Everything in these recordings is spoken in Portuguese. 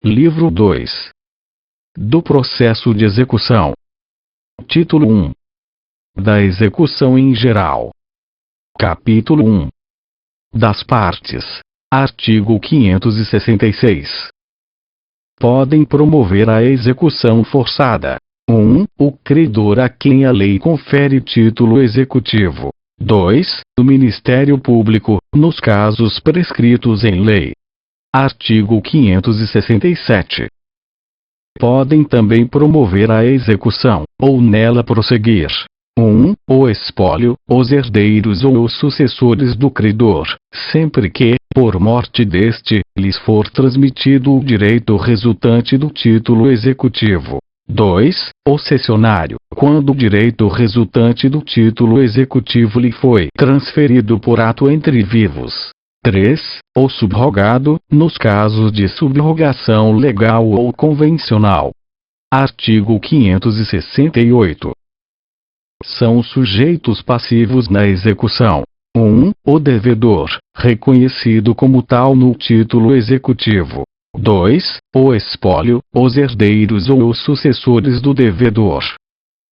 Livro 2 do Processo de Execução. Título 1 da Execução em geral. Capítulo 1 das partes. Artigo 566. Podem promover a execução forçada: 1. O credor a quem a lei confere título executivo. 2. O Ministério Público, nos casos prescritos em lei. Artigo 567. Podem também promover a execução, ou nela prosseguir: 1. O espólio, os herdeiros ou os sucessores do credor, sempre que, por morte deste, lhes for transmitido o direito resultante do título executivo. 2. O cessionário, quando o direito resultante do título executivo lhe foi transferido por ato entre vivos. 3. O subrogado, nos casos de subrogação legal ou convencional. Artigo 568. São sujeitos passivos na execução: 1. O devedor, reconhecido como tal no título executivo. 2. O espólio, os herdeiros ou os sucessores do devedor.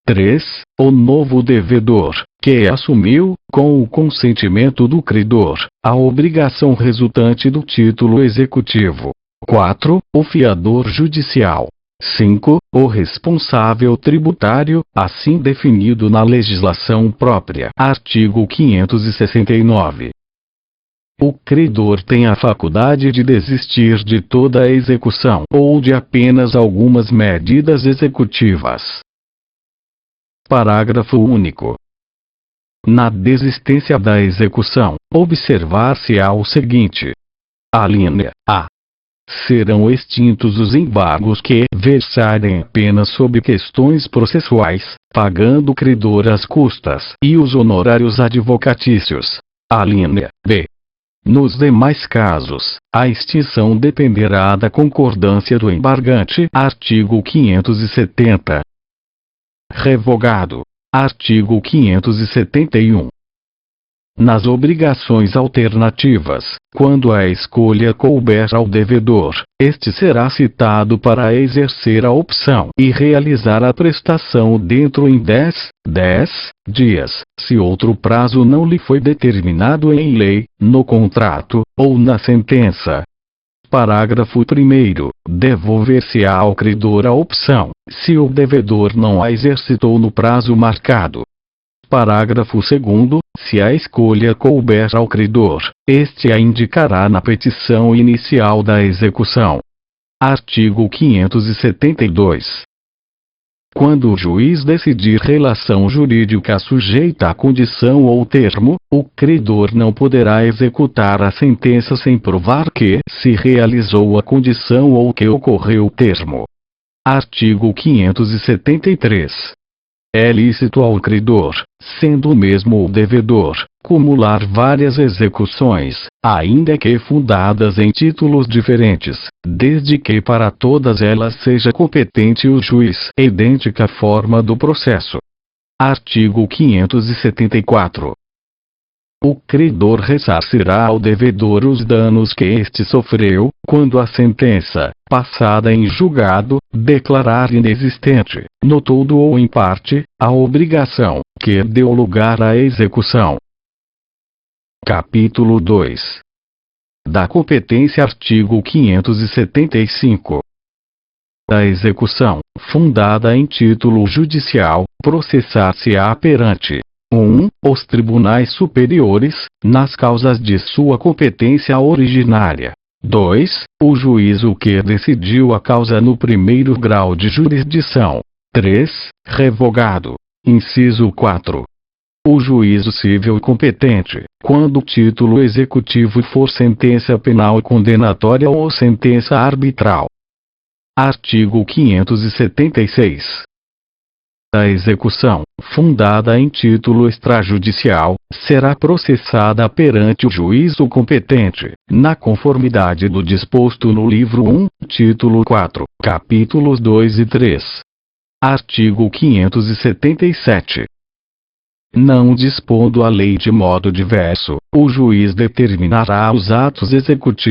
3. O novo devedor, que assumiu, com o consentimento do credor, a obrigação resultante do título executivo. 4. O fiador judicial. 5. O responsável tributário, assim definido na legislação própria. Artigo 569. O credor tem a faculdade de desistir de toda a execução ou de apenas algumas medidas executivas. Parágrafo único. Na desistência da execução, observar-se-á o seguinte: alínea A. Serão extintos os embargos que versarem apenas sobre questões processuais, pagando o credor as custas e os honorários advocatícios. Alínea B. Nos demais casos, a extinção dependerá da concordância do embargante. Artigo 570. Revogado. Artigo 571. Nas obrigações alternativas, quando a escolha couber ao devedor, este será citado para exercer a opção e realizar a prestação dentro em 10 dias, se outro prazo não lhe foi determinado em lei, no contrato, ou na sentença. Parágrafo 1º. Devolver-se-á ao credor a opção, se o devedor não a exercitou no prazo marcado. Parágrafo 2º. Se a escolha couber ao credor, este a indicará na petição inicial da execução. Artigo 572. Quando o juiz decidir relação jurídica sujeita a condição ou termo, o credor não poderá executar a sentença sem provar que se realizou a condição ou que ocorreu o termo. Artigo 573. É lícito ao credor, sendo o mesmo o devedor, cumular várias execuções, ainda que fundadas em títulos diferentes, desde que para todas elas seja competente o juiz. Idêntica forma do processo. Artigo 574. O credor ressarcirá ao devedor os danos que este sofreu, quando a sentença, passada em julgado, declarar inexistente, no todo ou em parte, a obrigação que deu lugar à execução. Capítulo 2 da competência. Artigo 575. Da execução, fundada em título judicial, processar-se-á perante: 1. Os tribunais superiores, nas causas de sua competência originária. 2. O juízo que decidiu a causa no primeiro grau de jurisdição. 3. Revogado. Inciso 4. O juízo civil competente, quando o título executivo for sentença penal condenatória ou sentença arbitral. Artigo 576. A execução, fundada em título extrajudicial, será processada perante o juízo competente, na conformidade do disposto no livro 1, título 4, capítulos 2 e 3. Artigo 577. Não dispondo a lei de modo diverso, o juiz determinará os atos executivos